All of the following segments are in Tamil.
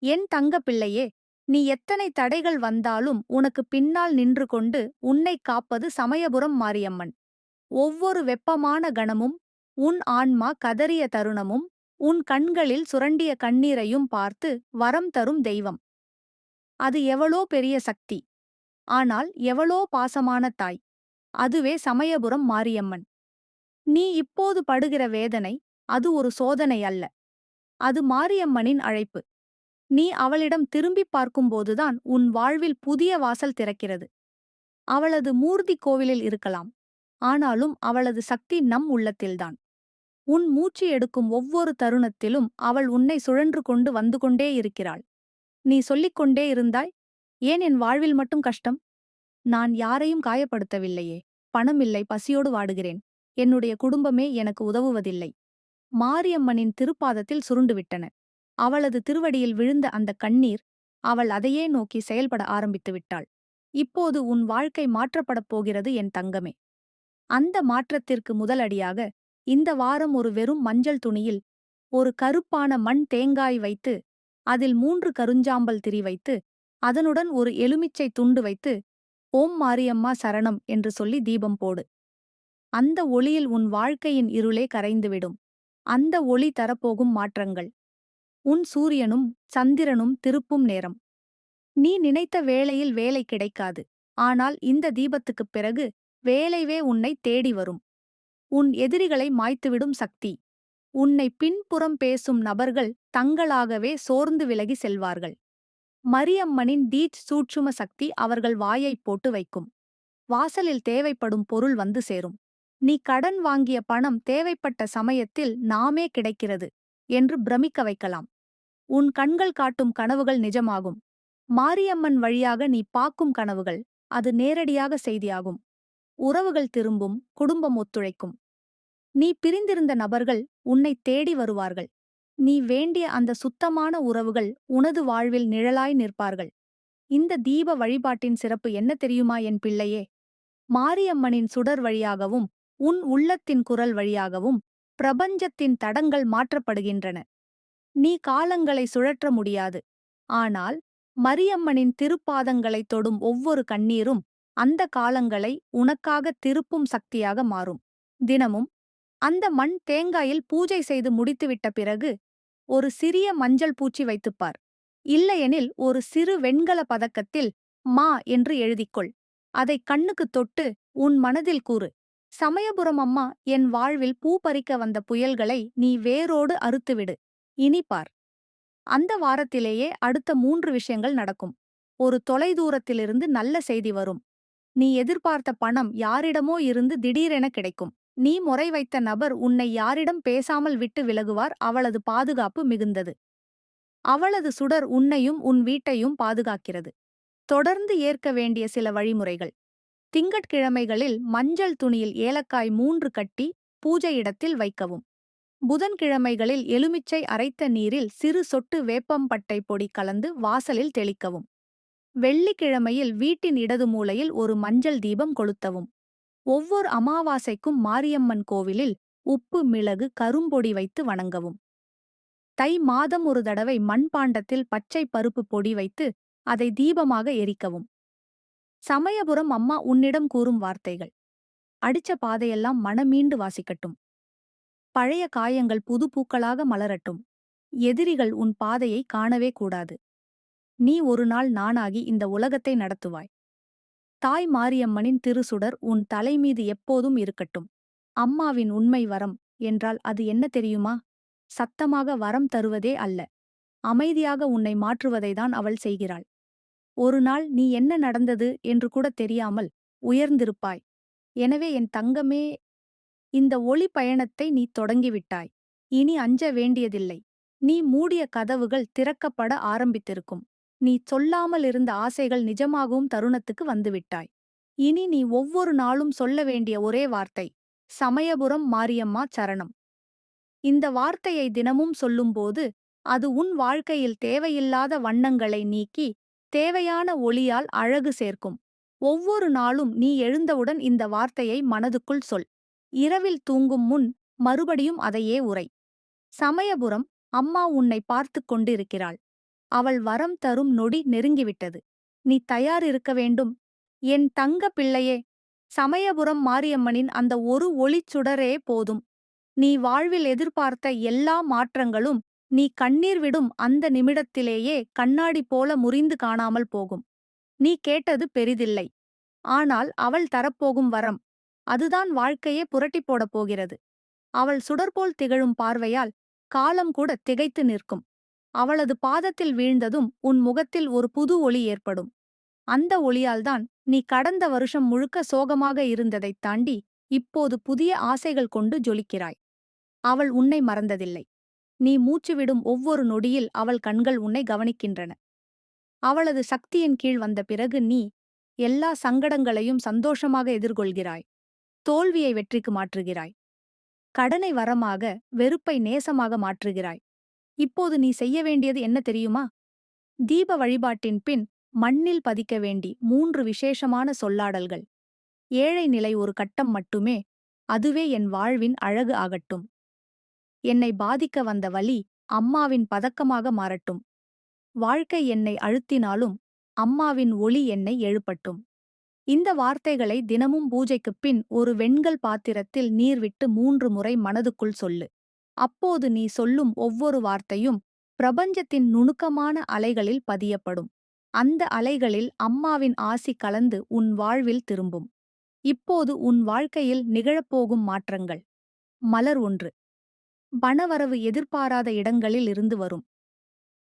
என் தங்க பிள்ளையே, நீ எத்தனை தடைகள் வந்தாலும் உனக்கு பின்னால் நின்று கொண்டு உன்னைக் காப்பது சமயபுரம் மாரியம்மன். ஒவ்வொரு வெப்பமான கணமும், உன் ஆன்மா கதறிய தருணமும், உன் கண்களில் சுரண்டிய கண்ணீரையும் பார்த்து வரம் தரும் தெய்வம். அது எவளோ பெரிய சக்தி. ஆனால் எவளோ பாசமான தாய். அதுவே சமயபுரம் மாரியம்மன். நீ இப்போது படுகிற வேதனை, அது ஒரு சோதனை அல்ல. அது மாரியம்மனின் அழைப்பு. நீ அவளிடம் திரும்பிப் பார்க்கும்போதுதான் உன் வாழ்வில் புதிய வாசல் திறக்கிறது. அவளது மூர்த்தி கோவிலில் இருக்கலாம். ஆனாலும் அவளது சக்தி நம் உள்ளத்தில்தான். உன் மூச்சு எடுக்கும் ஒவ்வொரு தருணத்திலும் அவள் உன்னை சுழன்று கொண்டு வந்து கொண்டே இருக்கிறாள். நீ சொல்லிக் கொண்டே இருந்தாய், ஏன் என் வாழ்வில் மட்டும் கஷ்டம்? நான் யாரையும் காயப்படுத்தவில்லையே. பணமில்லை, பசியோடு வாடுகிறேன். என்னுடைய குடும்பமே எனக்கு உதவுவதில்லை. மாரியம்மனின் திருப்பாதத்தில் சுருண்டுவிட்டன. அவளது திருவடியில் விழுந்த அந்த கண்ணீர், அவள் அதையே நோக்கி செயல்பட ஆரம்பித்து விட்டாள். இப்போது உன் வாழ்க்கை மாற்றப்படப் போகிறது என் தங்கமே. அந்த மாற்றத்திற்கு முதலடியாக, இந்த வாரம் ஒரு வெறும் மஞ்சள் துணியில் ஒரு கருப்பான மண் தேங்காய் வைத்து, அதில் 3 கருஞ்சாம்பல் திரி வைத்து, அதனுடன் ஒரு எலுமிச்சை துண்டு வைத்து, ஓம் மாரியம்மா சரணம் என்று சொல்லி தீபம் போடு. அந்த ஒளியில் உன் வாழ்க்கையின் இருளே கரைந்துவிடும். அந்த ஒளி தரப்போகும் மாற்றங்கள். உன் சூரியனும் சந்திரனும் திருப்பும் நேரம். நீ நினைத்த வேளையில் வேலை கிடைக்காது. ஆனால் இந்த தீபத்துக்குப் பிறகு வேலைவே உன்னை தேடி வரும். உன் எதிரிகளை மாய்த்துவிடும் சக்தி. உன்னை பின்புறம் பேசும் நபர்கள் தங்களாகவே சோர்ந்து விலகி செல்வார்கள். மரியம்மனின் தீட் சூட்சும சக்தி அவர்கள் வாயைப் போட்டு வைக்கும். வாசலில் தேவைப்படும் பொருள் வந்து சேரும். நீ கடன் வாங்கிய பணம் தேவைப்பட்ட சமயத்தில் நாமே கிடைக்கிறது என்று பிரமிக்க வைக்கலாம். உன் கண்கள் காட்டும் கனவுகள் நிஜமாகும். மாரியம்மன் வழியாக நீ பாக்கும் கனவுகள், அது நேரடியாக செய்தியாகும். உறவுகள் திரும்பும், குடும்பம் ஒத்துழைக்கும். நீ பிரிந்திருந்த நபர்கள் உன்னை தேடி வருவார்கள். நீ வேண்டிய அந்த சுத்தமான உறவுகள் உனது வாழ்வில் நிழலாய் நிற்பார்கள். இந்த தீப வழிபாட்டின் சிறப்பு என்ன தெரியுமா என் பிள்ளையே? மாரியம்மனின் சுடர் வழியாகவும், உன் உள்ளத்தின் குரல் வழியாகவும், பிரபஞ்சத்தின் தடங்கள் மாற்றப்படுகின்றன. நீ காலங்களை சுழற்ற முடியாது. ஆனால் மரியம்மனின் திருப்பாதங்களைத் தொடும் ஒவ்வொரு கண்ணீரும் அந்த காலங்களை உனக்காக திருப்பும் சக்தியாக மாறும். தினமும் அந்த மண் தேங்காயில் பூஜை செய்து முடித்துவிட்ட பிறகு ஒரு சிறிய மஞ்சள் பூச்சி வைத்துப்பார். இல்லையெனில் ஒரு சிறு வெண்கல பதக்கத்தில் மா என்று எழுதிக்கொள். அதை கண்ணுக்குத் தொட்டு உன் மனதில் கூறு, சமயபுரம் அம்மா, என் வாழ்வில் பூ பறிக்க வந்த புயல்களை நீ வேரோடு அறுத்துவிடு. இனி பார். அந்த வாரத்திலேயே அடுத்த 3 விஷயங்கள் நடக்கும். ஒரு தொலைதூரத்திலிருந்து நல்ல செய்தி வரும். நீ எதிர்பார்த்த பணம் யாரிடமோ இருந்து திடீரென கிடைக்கும். நீ முறை வைத்த நபர் உன்னை யாரிடம் பேசாமல் விட்டு விலகுவார். அவளது பாதுகாப்பு மிகுந்தது. அவளது சுடர் உன்னையும் உன் வீட்டையும் பாதுகாக்கிறது. தொடர்ந்து ஏற்க வேண்டிய சில வழிமுறைகள். திங்கட்கிழமைகளில் மஞ்சள் துணியில் ஏலக்காய் 3 கட்டி பூஜை இடத்தில் வைக்கவும். புதன்கிழமைகளில் எலுமிச்சை அரைத்த நீரில் சிறு சொட்டு வேப்பம்பட்டை பொடி கலந்து வாசலில் தெளிக்கவும். வெள்ளிக்கிழமையில் வீட்டின் இடது மூலையில் ஒரு மஞ்சள் தீபம் கொளுத்தவும். ஒவ்வொரு அமாவாசைக்கும் மாரியம்மன் கோவிலில் உப்பு, மிளகு, கரும்பொடி வைத்து வணங்கவும். தை மாதம் ஒரு தடவை மண்பாண்டத்தில் பச்சை பருப்பு பொடி வைத்து அதை தீபமாக எரிக்கவும். சமயபுரம் அம்மா உன்னிடம் கூறும் வார்த்தைகள். அடிச்ச பாதையெல்லாம் மனமீண்டு வாசிக்கட்டும். பழைய காயங்கள் புது பூக்களாக மலரட்டும். எதிரிகள் உன் பாதையை காணவே கூடாது. நீ ஒரு நாள் நானாகி இந்த உலகத்தை நடத்துவாய். தாய் மாரியம்மனின் திருசுடர் உன் தலைமீது எப்போதும் இருக்கட்டும். அம்மாவின் உண்மை வரம் என்றால் அது என்ன தெரியுமா? சத்தமாக வரம் தருவதே அல்ல. அமைதியாக உன்னை மாற்றுவதைதான் அவள் செய்கிறாள். ஒரு நாள் நீ என்ன நடந்தது என்று கூட தெரியாமல் உயர்ந்திருப்பாய். எனவே என் தங்கமே, இந்த ஒளி பயணத்தை நீ தொடங்கிவிட்டாய். இனி அஞ்ச வேண்டியதில்லை. நீ மூடிய கதவுகள் திறக்கப்பட ஆரம்பித்திருக்கும். நீ சொல்லாமல் இருந்த ஆசைகள் நிஜமாகவும் தருணத்துக்கு வந்துவிட்டாய். இனி நீ ஒவ்வொரு நாளும் சொல்ல வேண்டிய ஒரே வார்த்தை, சமயபுரம் மாரியம்மா சரணம். இந்த வார்த்தையை தினமும் சொல்லும்போது அது உன் வாழ்க்கையில் தேவையில்லாத வண்ணங்களை நீக்கி தேவையான ஒளியால் அழகு சேர்க்கும். ஒவ்வொரு நாளும் நீ எழுந்தவுடன் இந்த வார்த்தையை மனதுக்குள் சொல். இரவில் தூங்கும் முன் மறுபடியும் அதையே உரை. சமயபுரம் அம்மா உன்னை பார்த்துக் கொண்டிருக்கிறாள். அவள் வரம் தரும் நொடி நெருங்கிவிட்டது. நீ தயார் இருக்க வேண்டும். என் தங்க பிள்ளையே, சமயபுரம் மாரியம்மனின் அந்த ஒரு ஒளிச்சுடரே போதும். நீ வாழ்வில் எதிர்பார்த்த எல்லா மாற்றங்களும் நீ கண்ணீர் விடும் அந்த நிமிடத்திலேயே கண்ணாடி போல முறிந்து காணாமல் போகும். நீ கேட்டது பெரிதில்லை. ஆனால் அவள் தரப்போகும் வரம், அதுதான் வாழ்க்கையே புரட்டிப் போடப் போகிறது. அவள் சுடர்போல் திகழும் பார்வையால் காலம் கூட திகைத்து நிற்கும். அவளது பாதத்தில் வீழ்ந்ததும் உன் முகத்தில் ஒரு புது ஒளி ஏற்படும். அந்த ஒளியால்தான் நீ கடந்த வருஷம் முழுக்க சோகமாக இருந்ததைத் தாண்டி இப்போது புதிய ஆசைகள் கொண்டு ஜொலிக்கிறாய். அவள் உன்னை மறந்ததில்லை. நீ மூச்சுவிடும் ஒவ்வொரு நொடியில் அவள் கண்கள் உன்னை கவனிக்கின்றன. அவளது சக்தியின் கீழ் வந்த பிறகு நீ எல்லா சங்கடங்களையும் சந்தோஷமாக எதிர்கொள்கிறாய். தோல்வியை வெற்றிக்கு மாற்றுகிறாய். கடனை வரமாக, வெறுப்பை நேசமாக மாற்றுகிறாய். இப்போது நீ செய்ய வேண்டியது என்ன தெரியுமா? தீப வழிபாட்டின் பின் மண்ணில் பதிக்க வேண்டி 3 விசேஷமான சொல்லாடல்கள். ஏழை நிலை ஒரு கட்டம் மட்டுமே, அதுவே என் வாழ்வின் அழகு ஆகட்டும். என்னை பாதிக்க வந்த வலி அம்மாவின் பதக்கமாக மாறட்டும். வாழ்க்கை என்னை அழுத்தினாலும் அம்மாவின் ஒளி என்னை எழுப்பட்டும். இந்த வார்த்தைகளை தினமும் பூஜைக்குப் பின் ஒரு வெண்கல் பாத்திரத்தில் நீர் விட்டு 3 முறை மனதுக்குள் சொல்லு. அப்போது நீ சொல்லும் ஒவ்வொரு வார்த்தையும் பிரபஞ்சத்தின் நுணுக்கமான அலைகளில் பதியப்படும். அந்த அலைகளில் அம்மாவின் ஆசி கலந்து உன் வாழ்வில் திரும்பும். இப்போது உன் வாழ்க்கையில் நிகழப்போகும் மாற்றங்கள். மலர் 1. பணவரவு எதிர்பாராத இடங்களில் இருந்து வரும்.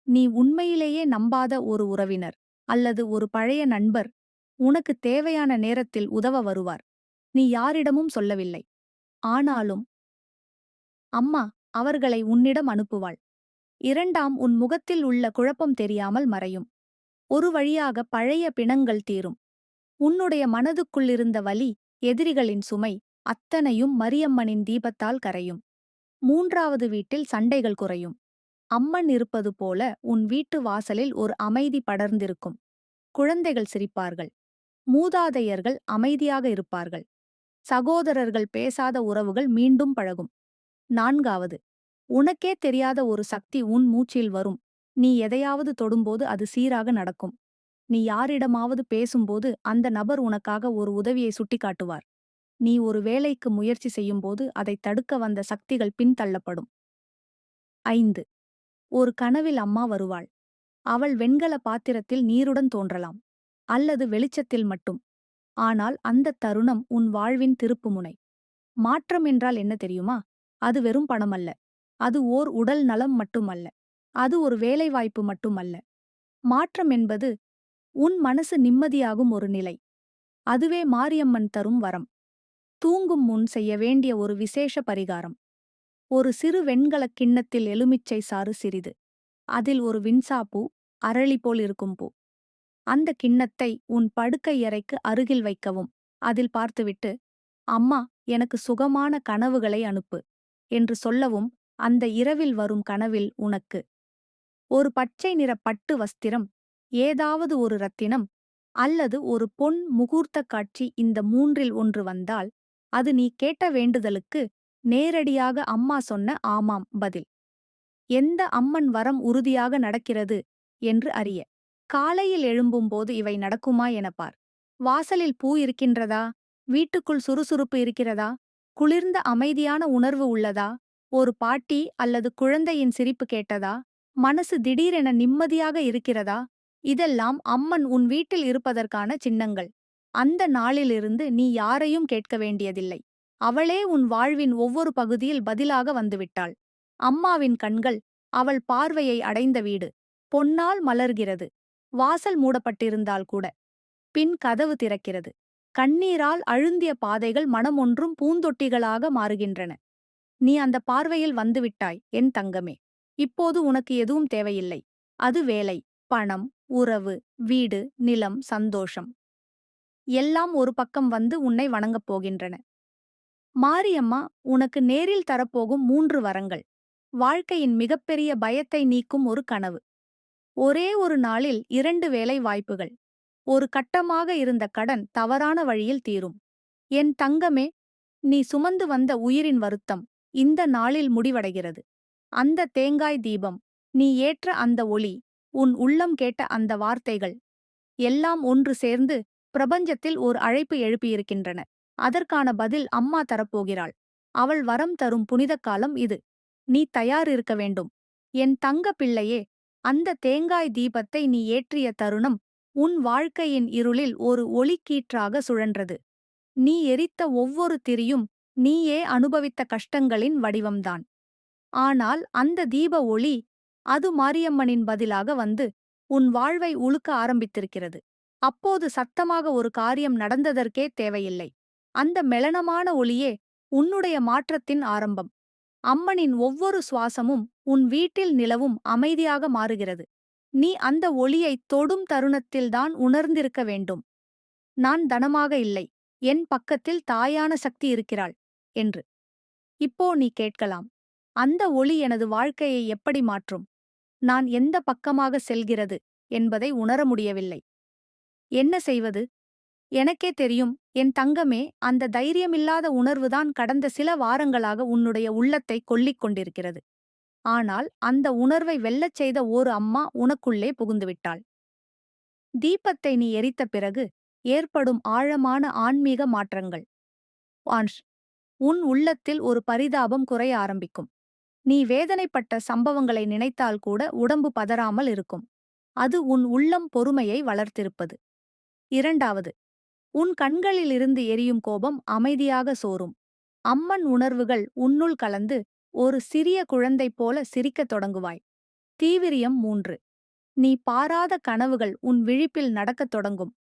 நீ உண்மையிலேயே நம்பாத ஒரு உறவினர் அல்லது ஒரு பழைய நண்பர் உனக்கு தேவையான நேரத்தில் உதவ வருவார். நீ யாரிடமும் சொல்லவில்லை. ஆனாலும் அம்மா அவர்களை உன்னிடம் அனுப்புவாள். 2. உன் முகத்தில் உள்ள குழப்பம் தெரியாமல் மறையும். ஒரு வழியாக பழைய பிணங்கள் தீரும். உன்னுடைய மனதுக்குள்ளிருந்த வலி, எதிரிகளின் சுமை, அத்தனையும் மரியம்மனின் தீபத்தால் கரையும். 3. வீட்டில் சண்டைகள் குறையும். அம்மன் இருப்பது போல உன் வீட்டு வாசலில் ஒரு அமைதி படர்ந்திருக்கும். குழந்தைகள் சிரிப்பார்கள். மூதாதையர்கள் அமைதியாக இருப்பார்கள். சகோதரர்கள் பேசாத உறவுகள் மீண்டும் பழகும். 4. உனக்கே தெரியாத ஒரு சக்தி உன் மூச்சில் வரும். நீ எதையாவது தொடும்போது அது சீராக நடக்கும். நீ யாரிடமாவது பேசும்போது அந்த நபர் உனக்காக ஒரு உதவியை சுட்டிக்காட்டுவார். நீ ஒரு வேலைக்கு முயற்சி செய்யும்போது அதை தடுக்க வந்த சக்திகள் பின்தள்ளப்படும். 5. ஒரு கனவில் அம்மா வருவாள். அவள் வெண்கல பாத்திரத்தில் நீருடன் தோன்றலாம். அல்லது வெளிச்சத்தில் மட்டும். ஆனால் அந்தத் தருணம் உன் வாழ்வின் திருப்புமுனை. மாற்றம் என்றால் என்ன தெரியுமா? அது வெறும் பணமல்ல. அது ஓர் உடல் நலம் மட்டுமல்ல. அது ஒரு வேலைவாய்ப்பு மட்டுமல்ல. மாற்றம் என்பது உன் மனசு நிம்மதியாகும் ஒரு நிலை. அதுவே மாரியம்மன் தரும் வரம். தூங்கும் முன் செய்ய வேண்டிய ஒரு விசேஷ பரிகாரம். ஒரு சிறு வெண்கலக் கிண்ணத்தில் எலுமிச்சை சாறு சிறிது. அதில் ஒரு வின்சாப்பூ, அரளி போல் இருக்கும் பூ. அந்த கிண்ணத்தை உன் படுக்கை அறைக்கு அருகில் வைக்கவும். அதில் பார்த்துவிட்டு, அம்மா எனக்கு சுகமான கனவுகளை அனுப்பு என்று சொல்லவும். அந்த இரவில் வரும் கனவில் உனக்கு ஒரு பச்சை நிற பட்டு வஸ்திரம், ஏதாவது ஒரு ரத்தினம் அல்லது ஒரு பொன் முகூர்த்தக் காட்சி. இந்த 3இல் ஒன்று வந்தால் அது நீ கேட்ட வேண்டுதலுக்கு நேரடியாக அம்மா சொன்ன ஆமாம் பதில். எந்த அம்மன் வரம் உறுதியாக நடக்கிறது என்று அறிய காலையில் எழும்பும்போது இவை நடக்குமா என பார். வாசலில் பூ இருக்கின்றதா? வீட்டுக்குள் சுறுசுறுப்பு இருக்கிறதா? குளிர்ந்த அமைதியான உணர்வு உள்ளதா? ஒரு பாட்டி அல்லது குழந்தையின் சிரிப்பு கேட்டதா? மனசு திடீரென நிம்மதியாக இருக்கிறதா? இதெல்லாம் அம்மன் உன் வீட்டில் இருப்பதற்கான சின்னங்கள். அந்த நாளிலிருந்து நீ யாரையும் கேட்க வேண்டியதில்லை. அவளே உன் வாழ்வின் ஒவ்வொரு பகுதியில் பதிலாக வந்துவிட்டாள். அம்மாவின் கண்கள் அவள் பார்வையை அடைந்த வீடு பொன்னால் மலர்கிறது. வாசல் மூடப்பட்டிருந்தால் கூட பின் கதவு திறக்கிறது. கண்ணீரால் அழுந்திய பாதைகள் மனமொன்றும் பூந்தொட்டிகளாக மாறுகின்றன. நீ அந்த பார்வையில் வந்துவிட்டாய் என் தங்கமே. இப்போது உனக்கு எதுவும் தேவையில்லை. அது வேலை, பணம், உறவு, வீடு, நிலம், சந்தோஷம் எல்லாம் ஒரு பக்கம் வந்து உன்னை வணங்கப் போகின்றன. மாரியம்மா உனக்கு நேரில் தரப்போகும் 3 வரங்கள். வாழ்க்கையின் மிகப்பெரிய பயத்தை நீக்கும் ஒரு கனவு. ஒரே ஒரு நாளில் 2 வேலை வாய்ப்புகள். ஒரு கட்டமாக இருந்த கடன் தவறான வழியில் தீரும். என் தங்கமே, நீ சுமந்து வந்த உயிரின் வருத்தம் இந்த நாளில் முடிவடைகிறது. அந்த தேங்காய் தீபம், நீ ஏற்ற அந்த ஒளி, உன் உள்ளம் கேட்ட அந்த வார்த்தைகள் எல்லாம் ஒன்று சேர்ந்து பிரபஞ்சத்தில் ஓர் அழைப்பு எழுப்பியிருக்கின்றன. அதற்கான பதில் அம்மா தரப்போகிறாள். அவள் வரம் தரும் புனிதக் காலம் இது. நீ தயார் இருக்க வேண்டும். என் தங்க பிள்ளையே, அந்த தேங்காய் தீபத்தை நீ ஏற்றிய தருணம் உன் வாழ்க்கையின் இருளில் ஒரு ஒளிக்கீற்றாக சுழன்றது. நீ எரித்த ஒவ்வொரு திரியும் நீயே அனுபவித்த கஷ்டங்களின் வடிவம்தான். ஆனால் அந்த தீப ஒளி, அது மாரியம்மனின் பதிலாக வந்து உன் வாழ்வை உழுக்க ஆரம்பித்திருக்கிறது. அப்போது சத்தமாக ஒரு காரியம் நடந்ததற்கே தேவையில்லை. அந்த மெலனமான ஒளியே உன்னுடைய மாற்றத்தின் ஆரம்பம். அம்மனின் ஒவ்வொரு சுவாசமும் உன் வீட்டில் நிலவும் அமைதியாக மாறுகிறது. நீ அந்த ஒளியைத் தொடும் தருணத்தில்தான் உணர்ந்திருக்க வேண்டும். நான் தனமாக இல்லை, என் பக்கத்தில் தாயான சக்தி இருக்கிறாள் என்று. இப்போ நீ கேட்கலாம், அந்த ஒளி எனது வாழ்க்கையை எப்படி மாற்றும்? நான் எந்த பக்கமாக செல்கிறது என்பதை உணர முடியவில்லை. என்ன செய்வது? எனக்கே தெரியும் என் தங்கமே. அந்த தைரியமில்லாத உணர்வுதான் கடந்த சில வாரங்களாக உன்னுடைய உள்ளத்தை கொல்லிக் கொண்டிருக்கிறது. ஆனால் அந்த உணர்வை வெல்லச் செய்த ஓர் அம்மா உனக்குள்ளே புகுந்துவிட்டாள். தீபத்தை நீ எரித்த பிறகு ஏற்படும் ஆழமான ஆன்மீக மாற்றங்கள். ஆன்ஷ், உன் உள்ளத்தில் ஒரு பரிதாபம் குறைய ஆரம்பிக்கும். நீ வேதனைப்பட்ட சம்பவங்களை நினைத்தால் கூட உடம்பு பதறாமல் இருக்கும். அது உன் உள்ளம் பொறுமையை வளர்த்திருப்பது. இரண்டாவது, உன் கண்களிலிருந்து எரியும் கோபம் அமைதியாக சோரும். அம்மன் உணர்வுகள் உன்னுள் கலந்து ஒரு சிறிய குழந்தை போல சிரிக்கத் தொடங்குவாய். தீவிரியம் 3. நீ பாராத கனவுகள் உன் விழிப்பில் நடக்கத் தொடங்கும்.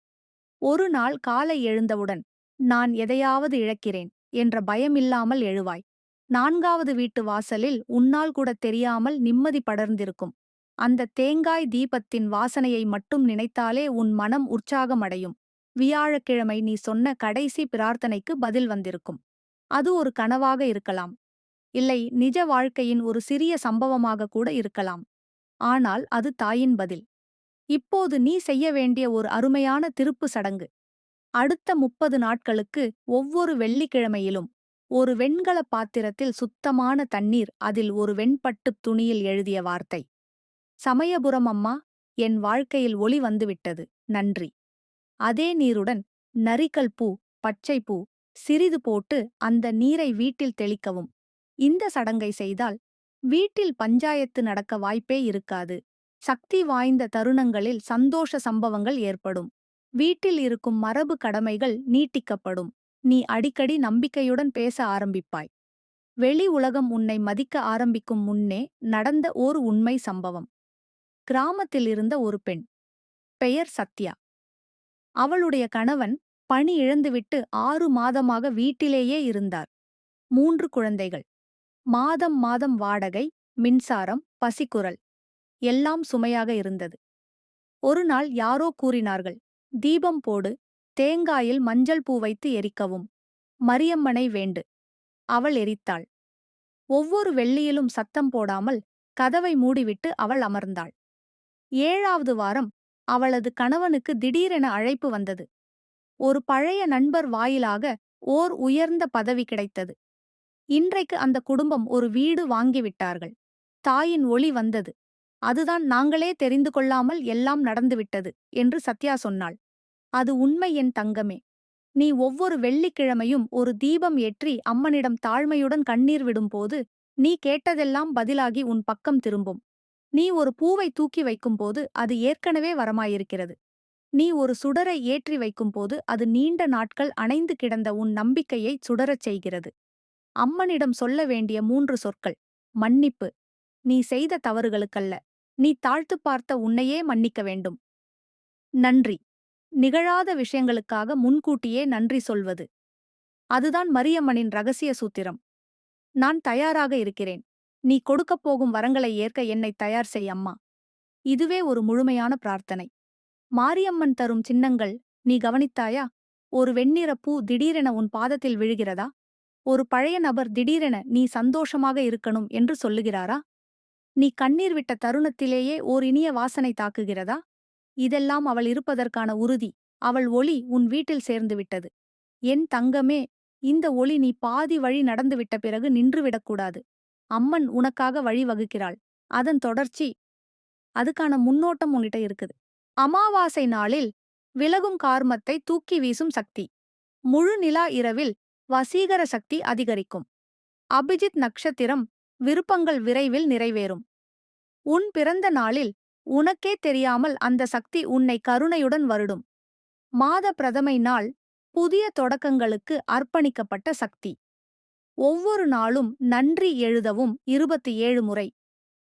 ஒரு நாள் காலை எழுந்தவுடன் நான் எதையாவது இழக்கிறேன் என்ற பயமில்லாமல் எழுவாய். 4வது வீட்டு வாசலில் உன்னால் கூட தெரியாமல் நிம்மதி படர்ந்திருக்கும். அந்த தேங்காய் தீபத்தின் வாசனையை மட்டும் நினைத்தாலே உன் மனம் உற்சாகமடையும். வியாழக்கிழமை நீ சொன்ன கடைசி பிரார்த்தனைக்கு பதில் வந்திருக்கும். அது ஒரு கனவாக இருக்கலாம். இல்லை, நிஜ வாழ்க்கையின் ஒரு சிறிய சம்பவமாக கூட இருக்கலாம். ஆனால் அது தாயின் பதில். இப்போது நீ செய்ய வேண்டிய ஒரு அருமையான திருப்பு சடங்கு. அடுத்த 30 நாட்களுக்கு ஒவ்வொரு வெள்ளிக்கிழமையிலும் ஒரு வெண்கல பாத்திரத்தில் சுத்தமான தண்ணீர், அதில் ஒரு வெண்பட்டுத் துணியில் எழுதிய வார்த்தை: சமயபுரம் அம்மா, என் வாழ்க்கையில் ஒளி வந்துவிட்டது, நன்றி. அதே நீருடன் நரிக்கல் பூ, பச்சை பூ சிறிது போட்டு அந்த நீரை வீட்டில் தெளிக்கவும். இந்த சடங்கை செய்தால் வீட்டில் பஞ்சாயத்து நடக்க வாய்ப்பே இருக்காது. சக்தி வாய்ந்த தருணங்களில் சந்தோஷ சம்பவங்கள் ஏற்படும். வீட்டில் இருக்கும் மரபு கடமைகள் நீட்டிக்கப்படும். நீ அடிக்கடி நம்பிக்கையுடன் பேச ஆரம்பிப்பாய். வெளி உலகம் உன்னை மதிக்க ஆரம்பிக்கும் முன்னே நடந்த ஓர் உண்மை சம்பவம். கிராமத்தில் இருந்த ஒரு பெண். பெயர் சத்யா. அவளுடைய கணவன் பணி இழந்துவிட்டு 6 மாதமாக வீட்டிலேயே இருந்தார். 3 குழந்தைகள். மாதம் மாதம் வாடகை, மின்சாரம், பசிக்குரல் எல்லாம் சுமையாக இருந்தது. ஒரு நாள் யாரோ கூறினார்கள், தீபம் போடு, தேங்காயில் மஞ்சள் பூ வைத்து எரிக்கவும், மரியம்மனை வேண்டு. அவள் எரித்தாள். ஒவ்வொரு வெள்ளியிலும் சத்தம் போடாமல் கதவை மூடிவிட்டு அவள் அமர்ந்தாள். 7வது வாரம் அவளது கணவனுக்கு திடீரென அழைப்பு வந்தது. ஒரு பழைய நண்பர் வாயிலாக ஓர் உயர்ந்த பதவி கிடைத்தது. இன்றைக்கு அந்த குடும்பம் ஒரு வீடு வாங்கிவிட்டார்கள். தாயின் ஒளி வந்தது. அதுதான் நாங்களே தெரிந்து கொள்ளாமல் எல்லாம் நடந்துவிட்டது என்று சத்யா சொன்னாள். அது உண்மை என் தங்கமே. நீ ஒவ்வொரு வெள்ளிக்கிழமையும் ஒரு தீபம் ஏற்றி அம்மனிடம் தாழ்மையுடன் கண்ணீர் விடும்போது நீ கேட்டதெல்லாம் பதிலாகி உன் பக்கம் திரும்பும். நீ ஒரு பூவை தூக்கி வைக்கும்போது அது ஏற்கனவே வரமாயிருக்கிறது. நீ ஒரு சுடரை ஏற்றி வைக்கும்போது அது நீண்ட நாட்கள் அணைந்து கிடந்த உன் நம்பிக்கையை சுடரச் செய்கிறது. அம்மனிடம் சொல்ல வேண்டிய 3 சொற்கள். மன்னிப்பு. நீ செய்த தவறுகளுக்கல்ல, நீ தாழ்த்துப் பார்த்த உன்னையே மன்னிக்க வேண்டும். நன்றி. நிகழாத விஷயங்களுக்காக முன்கூட்டியே நன்றி சொல்வது. அதுதான் மரியம்மனின் ரகசிய சூத்திரம். நான் தயாராக இருக்கிறேன். நீ கொடுக்கப் போகும் வரங்களை ஏற்க என்னை தயார் செய் அம்மா. இதுவே ஒரு முழுமையான பிரார்த்தனை. மாரியம்மன் தரும் சின்னங்கள் நீ கவனித்தாயா? ஒரு வெண்ணிற பூ திடீரென உன் பாதத்தில் விழுகிறதா? ஒரு பழைய நபர் திடீரென நீ சந்தோஷமாக இருக்கணும் என்று சொல்லுகிறாரா? நீ கண்ணீர் விட்ட தருணத்திலேயே ஓர் இனிய வாசனை தாக்குகிறதா? இதெல்லாம் அவள் இருப்பதற்கான உறுதி. அவள் ஒளி உன் வீட்டில் சேர்ந்துவிட்டது. என் தங்கமே, இந்த ஒளி நீ பாதி வழி நடந்துவிட்ட பிறகு நின்றுவிடக்கூடாது. அம்மன் உனக்காக வழி வகுக்கிறாள். அதன் தொடர்ச்சி. அதுக்கான முன்னோட்டம் உன்கிட்ட இருக்குது. அமாவாசை நாளில் விலகும் கார்மத்தை தூக்கி வீசும் சக்தி. முழு நிலா இரவில் வசீகர சக்தி அதிகரிக்கும். அபிஜித் நட்சத்திரம் விருப்பங்கள் விரைவில் நிறைவேறும். உன் பிறந்த நாளில் உனக்கே தெரியாமல் அந்த சக்தி உன்னை கருணையுடன் வருடும். மாத பிரதமை நாள் புதிய தொடக்கங்களுக்கு அர்ப்பணிக்கப்பட்ட சக்தி. ஒவ்வொரு நாளும் நன்றி எழுதவும் 27 முறை.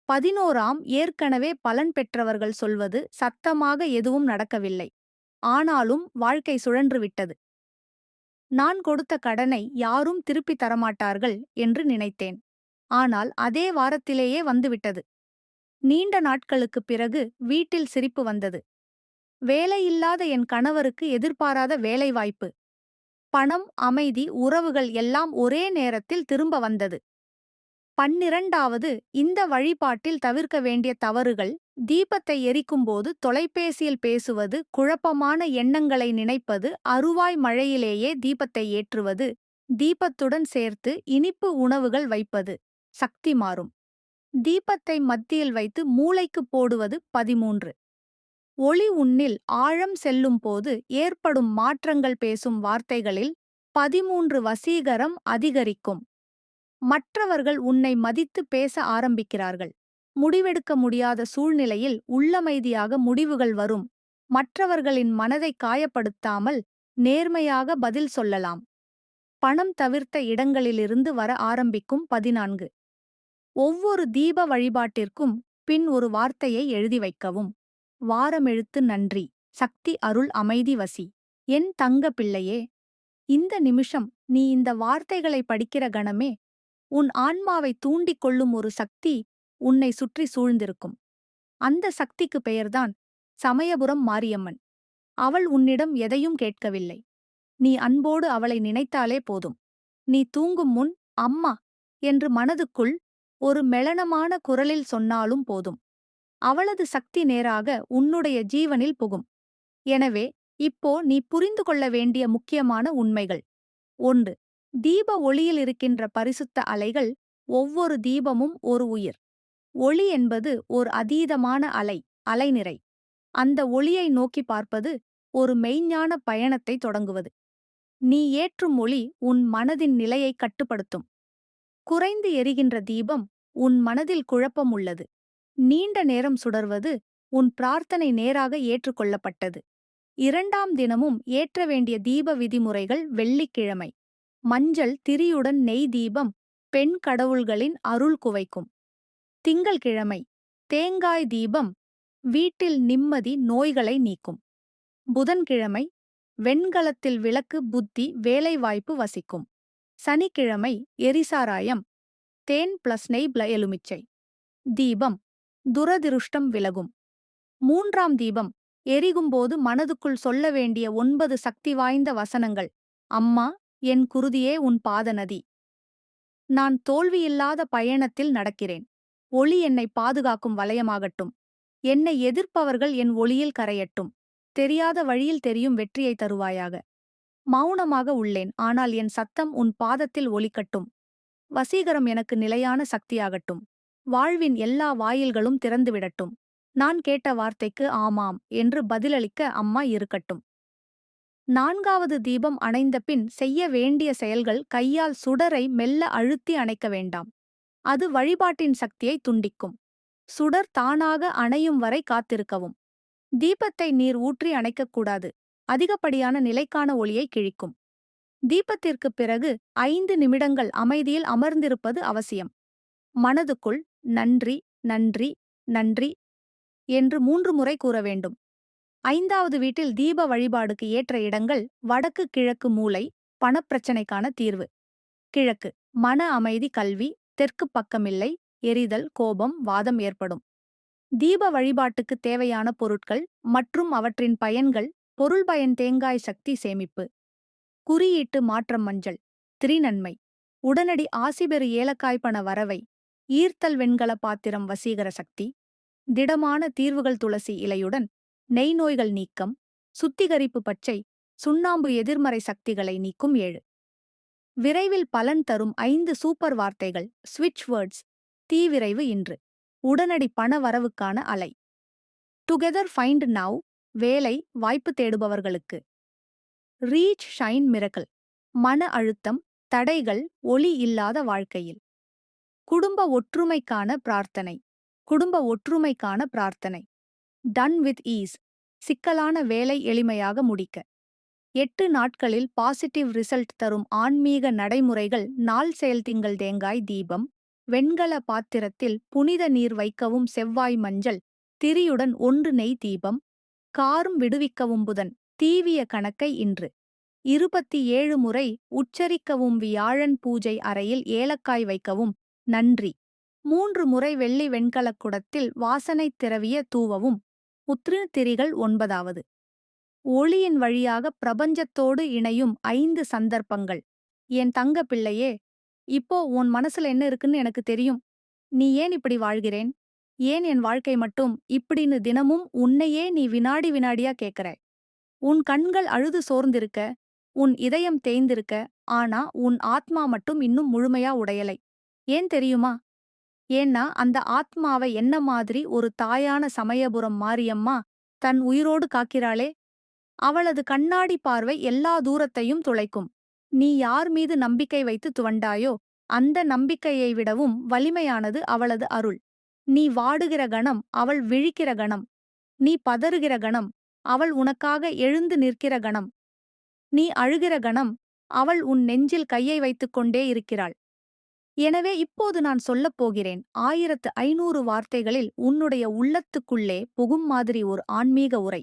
11ஆம் ஏற்கனவே பலன் பெற்றவர்கள் சொல்வது சத்தமாக எதுவும் நடக்கவில்லை. ஆனாலும் வாழ்க்கை சுழன்றுவிட்டது. நான் கொடுத்த கடனை யாரும் திருப்பித் தரமாட்டார்கள் என்று நினைத்தேன். ஆனால் அதே வாரத்திலேயே வந்துவிட்டது. நீண்ட நாட்களுக்குப் பிறகு வீட்டில் சிரிப்பு வந்தது. வேலையில்லாத என் கணவருக்கு எதிர்பாராத வேலைவாய்ப்பு. பணம், அமைதி, உறவுகள் எல்லாம் ஒரே நேரத்தில் திரும்ப வந்தது. 12வது இந்த வழிபாட்டில் தவிர்க்க வேண்டிய தவறுகள். தீபத்தை எரிக்கும்போது தொலைபேசியில் பேசுவது, குழப்பமான எண்ணங்களை நினைப்பது, அருவாய் மழையிலேயே தீபத்தை ஏற்றுவது, தீபத்துடன் சேர்த்து இனிப்பு உணவுகள் வைப்பது. சக்தி மாறும். தீபத்தை மத்தியில் வைத்து மூளைக்கு போடுவது 13. ஒளி உன்னில் ஆழம் செல்லும் போது ஏற்படும் மாற்றங்கள். பேசும் வார்த்தைகளில் 13 வசீகரம் அதிகரிக்கும். மற்றவர்கள் உன்னை மதித்து பேச ஆரம்பிக்கிறார்கள். முடிவெடுக்க முடியாத சூழ்நிலையில் உள்ளமைதியாக முடிவுகள் வரும். மற்றவர்களின் மனதை காயப்படுத்தாமல் நேர்மையாக பதில் சொல்லலாம். பணம் தவிர்த்த இடங்களிலிருந்து வர ஆரம்பிக்கும். 14. ஒவ்வொரு தீப வழிபாட்டிற்கும் பின் ஒரு வார்த்தையை எழுதி வைக்கவும். வாரமெழுத்து நன்றி, சக்தி அருள் அமைதி வசி. என் தங்க பிள்ளையே, இந்த நிமிஷம் நீ இந்த வார்த்தைகளை படிக்கிற கணமே உன் ஆன்மாவை தூண்டிக் கொள்ளும் ஒரு சக்தி உன்னை சுற்றி சூழ்ந்திருக்கும். அந்த சக்திக்கு பெயர்தான் சமயபுரம் மாரியம்மன். அவள் உன்னிடம் எதையும் கேட்கவில்லை. நீ அன்போடு அவளை நினைத்தாலே போதும். நீ தூங்கும் முன் அம்மா என்று மனதுக்குள் ஒரு மெளனமான குரலில் சொன்னாலும் போதும். அவளது சக்தி நேராக உன்னுடைய ஜீவனில் புகும். எனவே இப்போ நீ புரிந்து கொள்ள வேண்டிய முக்கியமான உண்மைகள். 1. தீப ஒளியில் இருக்கின்ற பரிசுத்த அலைகள். ஒவ்வொரு தீபமும் ஒரு உயிர். ஒளி என்பது ஓர் அதீதமான அலைநிறை. அந்த ஒளியை நோக்கி பார்ப்பது ஒரு மெய்ஞான பயணத்தை தொடங்குவது. நீ ஏற்றும் ஒளி உன் மனதின் நிலையை கட்டுப்படுத்தும். குறைந்து எரிகின்ற தீபம் உன் மனதில் குழப்பம் உள்ளது. நீண்ட நேரம் சுடர்வது உன் பிரார்த்தனை நேராக ஏற்றுக்கொள்ளப்பட்டது. 2ஆம் தினமும் ஏற்ற வேண்டிய தீப விதிமுறைகள். வெள்ளிக்கிழமை மஞ்சள் திரியுடன் நெய் தீபம் பெண் கடவுள்களின் அருள் குவைக்கும். திங்கள்கிழமை தேங்காய் தீபம் வீட்டில் நிம்மதி நோய்களை நீக்கும். புதன்கிழமை வெண்கலத்தில் விளக்கு புத்தி வேலைவாய்ப்பு வசிக்கும். சனிக்கிழமை எரிசாராயம் தேன் பிளஸ் நெய் எலுமிச்சை தீபம் துரதிருஷ்டம் விலகும். 3ஆம் தீபம் எரிகும்போது மனதுக்குள் சொல்ல வேண்டிய 9 சக்தி வாய்ந்த வசனங்கள். அம்மா, என் குருதியே உன் பாதநதி. நான் தோல்வியில்லாத பயணத்தில் நடக்கிறேன். ஒளி என்னை பாதுகாக்கும் வலயமாகட்டும். என்னை எதிர்ப்பவர்கள் என் ஒளியில் கரையட்டும். தெரியாத வழியில் தெரியும் வெற்றியை தருவாயாக. மௌனமாக உள்ளேன், ஆனால் என் சத்தம் உன் பாதத்தில் ஒலிக்கட்டும். வசீகரம் எனக்கு நிலையான சக்தியாகட்டும். வாழ்வின் எல்லா வாயில்களும் திறந்துவிடட்டும். நான் கேட்ட வார்த்தைக்கு ஆமாம் என்று பதிலளிக்க அம்மா இருக்கட்டும். 4வது தீபம் அணைந்த பின் செய்ய வேண்டிய செயல்கள். கையால் சுடரை மெல்ல அழுத்தி அணைக்க வேண்டாம். அது வழிபாட்டின் சக்தியை துண்டிக்கும். சுடர் தானாக அணையும் வரை காத்திருக்கவும். தீபத்தை நீர் ஊற்றி அணைக்கக்கூடாது. அதிகப்படியான நிலைக்கான ஒளியை கிழிக்கும். தீபத்திற்குப் பிறகு 5 நிமிடங்கள் அமைதியில் அமர்ந்திருப்பது அவசியம். மனதுக்குள் நன்றி, நன்றி, நன்றி என்று 3 முறை கூற வேண்டும். 5வது வீட்டில் தீப வழிபாடுக்கு ஏற்ற இடங்கள். வடக்கு கிழக்கு மூலை பணப்பிரச்சனைக்கான தீர்வு. கிழக்கு மன அமைதி கல்வி. தெற்கு பக்கமில்லை எரிதல் கோபம் வாதம் ஏற்படும். தீப வழிபாட்டுக்கு தேவையான பொருட்கள் மற்றும் அவற்றின் பயன்கள். பொருள் பயன் தேங்காய் சக்தி சேமிப்பு. குறியீட்டு மாற்றம் மஞ்சள் திரிநன்மை. உடனடி ஆசிபெறு ஏலக்காய் பண வரவை. ஈர்த்தல் வெண்கல பாத்திரம் வசீகர சக்தி. திடமான தீர்வுகள் துளசி இலையுடன். நெய் நோய்கள் நீக்கம். சுத்திகரிப்பு பச்சை சுண்ணாம்பு எதிர்மறை சக்திகளை நீக்கும். 7. விரைவில் பலன் தரும் 5 சூப்பர் வார்த்தைகள். ஸ்விட்ச் வேர்ட்ஸ். தீவிரைவு இன்று. உடனடி பண வரவுக்கான அலை. டுகெதர் ஃபைண்ட் நவ் வேலை வாய்ப்பு தேடுபவர்களுக்கு. ரீச் ஷைன் மிரக்கல் மன அழுத்தம் தடைகள் ஒளி இல்லாத வாழ்க்கையில். குடும்ப ஒற்றுமைக்கான பிரார்த்தனை. குடும்ப ஒற்றுமைக்கான பிரார்த்தனை. டன் வித் ஈஸ் சிக்கலான வேலை எளிமையாக முடிக்க. 8 நாட்களில் பாசிட்டிவ் ரிசல்ட் தரும் ஆன்மீக நடைமுறைகள். நாள் செயல் திங்கள் தேங்காய் தீபம் வெண்கல பாத்திரத்தில் புனித நீர் வைக்கவும் செவ்வாய் மஞ்சள் திரியுடன் 1 நெய் தீபம் காரும் விடுவிக்கவும் புதன் தீவிய கணக்கை இன்று 27 முறை உச்சரிக்கவும் வியாழன் பூஜை அறையில் ஏலக்காய் வைக்கவும் நன்றி 3 முறை வெள்ளி வெண்கலக் குடத்தில் வாசனை திரவிய தூவவும் உத்ரு திரிகள் 9வது ஒளியின் வழியாக பிரபஞ்சத்தோடு இணையும் 5 சந்தர்ப்பங்கள். என் தங்க பிள்ளையே, இப்போ உன் மனசுல என்ன இருக்குன்னு எனக்கு தெரியும். நீ ஏன் இப்படி வாழ்கிறேன், ஏன் என் வாழ்க்கை மட்டும் இப்படின்னு தினமும் உன்னையே நீ வினாடி வினாடியா கேட்கற. உன் கண்கள் அழுது சோர்ந்திருக்க, உன் இதயம் தேய்ந்திருக்க, ஆனா உன் ஆத்மா மட்டும் இன்னும் முழுமையா உடையலை. ஏன் தெரியுமா? ஏன்னா அந்த ஆத்மாவை என்ன மாதிரி ஒரு தாயான சமயபுரம் மாரியம்மா தன் உயிரோடு காக்கிறாளே. அவளது கண்ணாடி பார்வை எல்லா தூரத்தையும் துளைக்கும். நீ யார் மீது நம்பிக்கை வைத்து துவண்டாயோ அந்த நம்பிக்கையை விடவும் வலிமையானது அவளது அருள். நீ வாடுகிற கணம் அவள் விழிக்கிற கணம். நீ பதறுகிற கணம் அவள் உனக்காக எழுந்து நிற்கிற கணம். நீ அழுகிற கணம் அவள் உன் நெஞ்சில் கையை வைத்துக்கொண்டே இருக்கிறாள். எனவே இப்போது நான் சொல்லப் போகிறேன் 1500 வார்த்தைகளில் உன்னுடைய உள்ளத்துக்குள்ளே புகும் மாதிரி ஒரு ஆன்மீக உரை.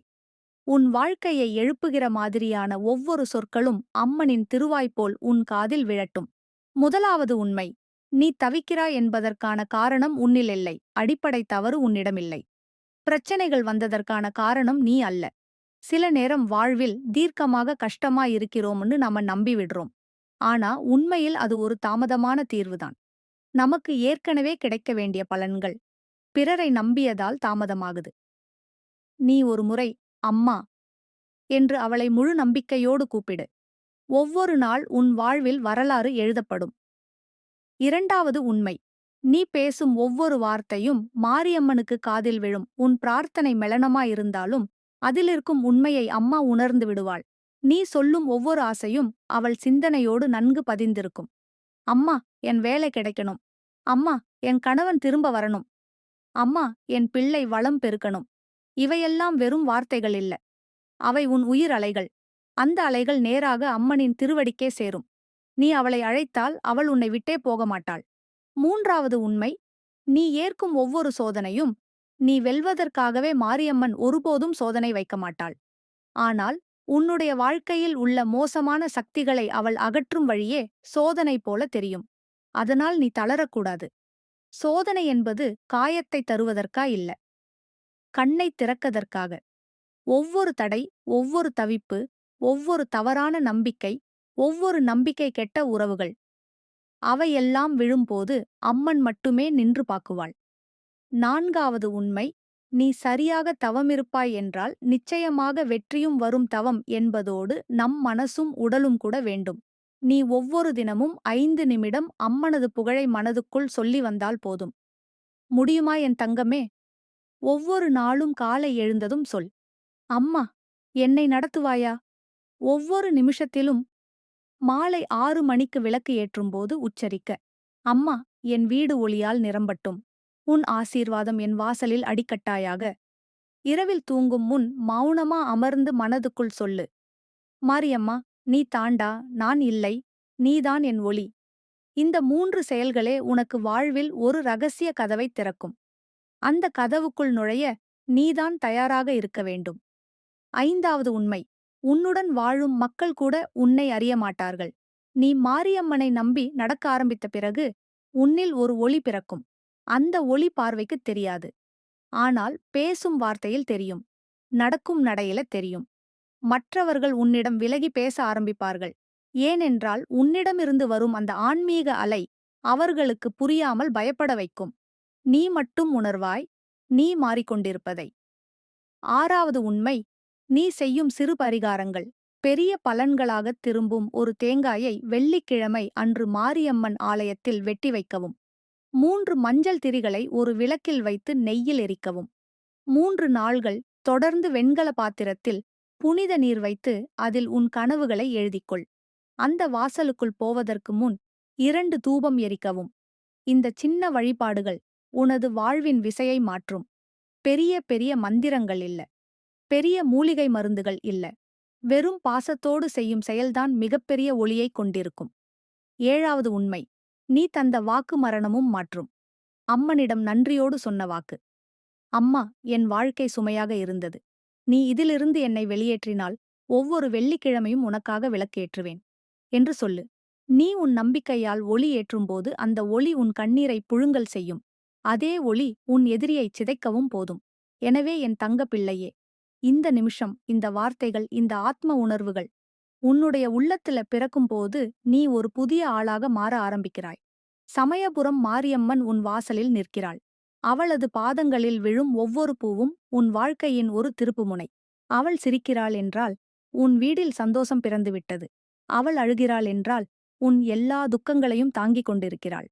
உன் வாழ்க்கையை எழுப்புகிற மாதிரியான ஒவ்வொரு சொற்களும் அம்மனின் திருவாய்போல் உன் காதில் விழட்டும். முதலாவது உண்மை. நீ தவிக்கிறாய் என்பதற்கான காரணம் உன்னிலில்லை. அடிப்படை தவறு உன்னிடமில்லை. பிரச்சனைகள் வந்ததற்கான காரணம் நீ அல்ல. சில நேரம் வாழ்வில் தீர்க்கமாக கஷ்டமாயிருக்கிறோம்னு நாம நம்பி விடுறோம். ஆனா உண்மையில் அது ஒரு தாமதமான தீர்வுதான். நமக்கு ஏற்கனவே கிடைக்க வேண்டிய பலன்கள் பிறரை நம்பியதால் தாமதமாகுது. நீ ஒரு முறை அம்மா என்று அவளை முழு நம்பிக்கையோடு கூப்பிடு. ஒவ்வொரு நாள் உன் வாழ்வில் வரலாறு எழுதப்படும். இரண்டாவது உண்மை. நீ பேசும் ஒவ்வொரு வார்த்தையும் மாரியம்மனுக்கு காதில் விழும். உன் பிரார்த்தனை மெலனமாயிருந்தாலும் அதிலிருக்கும் உண்மையை அம்மா உணர்ந்து விடுவாள். நீ சொல்லும் ஒவ்வொரு ஆசையும் அவள் சிந்தனையோடு நன்கு பதிந்திருக்கும். அம்மா, என் வேலை கிடைக்கணும். அம்மா, என் கணவன் திரும்ப வரணும். அம்மா, என் பிள்ளை வளம் பெருக்கணும். இவையெல்லாம் வெறும் வார்த்தைகள் இல்ல. அவை உன் உயிர் அலைகள். அந்த அலைகள் நேராக அம்மனின் திருவடிக்கே சேரும். நீ அவளை அழைத்தால் அவள் உன்னை விட்டே போக மாட்டாள். மூன்றாவது உண்மை. நீ ஏற்கும் ஒவ்வொரு சோதனையும் நீ வெல்வதற்காகவே மாரியம்மன் ஒருபோதும் சோதனை வைக்க மாட்டாள். ஆனால் உன்னுடைய வாழ்க்கையில் உள்ள மோசமான சக்திகளை அவள் அகற்றும் வழியே சோதனை போல தெரியும். அதனால் நீ தளரக்கூடாது. சோதனை என்பது காயத்தை தருவதற்கா இல்ல. கண்ணை திறக்கதற்காக. ஒவ்வொரு தடை, ஒவ்வொரு தவிப்பு, ஒவ்வொரு தவறான நம்பிக்கை, ஒவ்வொரு நம்பிக்கை கெட்ட உறவுகள் அவையெல்லாம் விழும்போது அம்மன் மட்டுமே நின்று பாக்குவாள். நான்காவது உண்மை. நீ சரியாக தவமிருப்பாய் என்றால் நிச்சயமாக வெற்றியும் வரும். தவம் என்பதோடு நம் மனசும் உடலும் கூட வேண்டும். நீ ஒவ்வொரு தினமும் 5 நிமிடம் அம்மனது புகழை மனதுக்குள் சொல்லி வந்தால் போதும். முடியுமா என் தங்கமே? ஒவ்வொரு நாளும் காலை எழுந்ததும் சொல், அம்மா, என்னை நடத்துவாயா? ஒவ்வொரு நிமிஷத்திலும் மாலை 6 மணிக்கு விளக்கு ஏற்றும்போது உச்சரிக்க, அம்மா, என் வீடு ஒளியால் நிரம்பட்டும். உன் ஆசீர்வாதம் என் வாசலில் அடிக்கட்டாயாக. இரவில் தூங்கும் முன் மௌனமா அமர்ந்து மனதுக்குள் சொல்லு, மாரியம்மா, நீ தாண்டா, நான் இல்லை, நீதான் என் ஒளி. இந்த 3 செயல்களே உனக்கு வாழ்வில் ஒரு ரகசிய கதவைத் திறக்கும். அந்த கதவுக்குள் நுழைய நீதான் தயாராக இருக்க வேண்டும். ஐந்தாவது உண்மை. உன்னுடன் வாழும் மக்கள் கூட உன்னை அறிய மாட்டார்கள். நீ மாரியம்மனை நம்பி நடக்க ஆரம்பித்த பிறகு உன்னில் ஒரு ஒளி பிறக்கும். அந்த ஒளி பார்வைக்குத் தெரியாது. ஆனால் பேசும் வார்த்தையில் தெரியும். நடக்கும் நடையில தெரியும். மற்றவர்கள் உன்னிடம் விலகி பேச ஆரம்பிப்பார்கள். ஏனென்றால் உன்னிடமிருந்து வரும் அந்த ஆன்மீக அலை அவர்களுக்கு புரியாமல் பயப்பட வைக்கும். நீ மட்டும் உணர்வாய், நீ மாறிக்கொண்டிருப்பதை. ஆறாவது உண்மை. நீ செய்யும் சிறு பரிகாரங்கள் பெரிய பலன்களாகத் திரும்பும். ஒரு தேங்காயை வெள்ளிக்கிழமை அன்று மாரியம்மன் ஆலயத்தில் வெட்டி வைக்கவும். 3 மஞ்சள் திரிகளை ஒரு விளக்கில் வைத்து நெய்யில் எரிக்கவும். 3 நாள்கள் தொடர்ந்து வெண்கல பாத்திரத்தில் புனித நீர் வைத்து அதில் உன் கனவுகளை எழுதிக்கொள். அந்த வாசலுக்குள் போவதற்கு முன் 2 தூபம் எரிக்கவும். இந்த சின்ன வழிபாடுகள் உனது வாழ்வின் விசையை மாற்றும். பெரிய பெரிய மந்திரங்கள் இல்ல. பெரிய மூலிகை மருந்துகள் இல்ல. வெறும் பாசத்தோடு செய்யும் செயல்தான் மிகப்பெரிய ஒளியைக் கொண்டிருக்கும். 7வது உண்மை. நீ தந்த வாக்கு மரணமும் மாற்றும். அம்மனிடம் நன்றியோடு சொன்ன வாக்கு. அம்மா, என் வாழ்க்கை சுமையாக இருந்தது. நீ இதிலிருந்து என்னை வெளியேற்றினால் ஒவ்வொரு வெள்ளிக்கிழமையும் உனக்காக விளக்கேற்றுவேன் என்று சொல்லு. நீ உன் நம்பிக்கையால் ஒளி ஏற்றும்போது அந்த ஒளி உன் கண்ணீரை புழுங்கல் செய்யும். அதே ஒளி உன் எதிரியைச் சிதைக்கவும் போதும். எனவே என் தங்க பிள்ளையே, இந்த நிமிஷம், இந்த வார்த்தைகள், இந்த ஆத்ம உணர்வுகள் உன்னுடைய உள்ளத்துல பிறக்கும்போது நீ ஒரு புதிய ஆளாக மாற ஆரம்பிக்கிறாய். சமயபுரம் மாரியம்மன் உன் வாசலில் நிற்கிறாள். அவளது பாதங்களில் விழும் ஒவ்வொரு பூவும் உன் வாழ்க்கையின் ஒரு திருப்புமுனை. அவள் சிரிக்கிறாள் என்றால் உன் வீட்டில் சந்தோஷம் பிறந்துவிட்டது. அவள் அழுகிறாள் என்றால் உன் எல்லா துக்கங்களையும் தாங்கிக் கொண்டிருக்கிறாள்.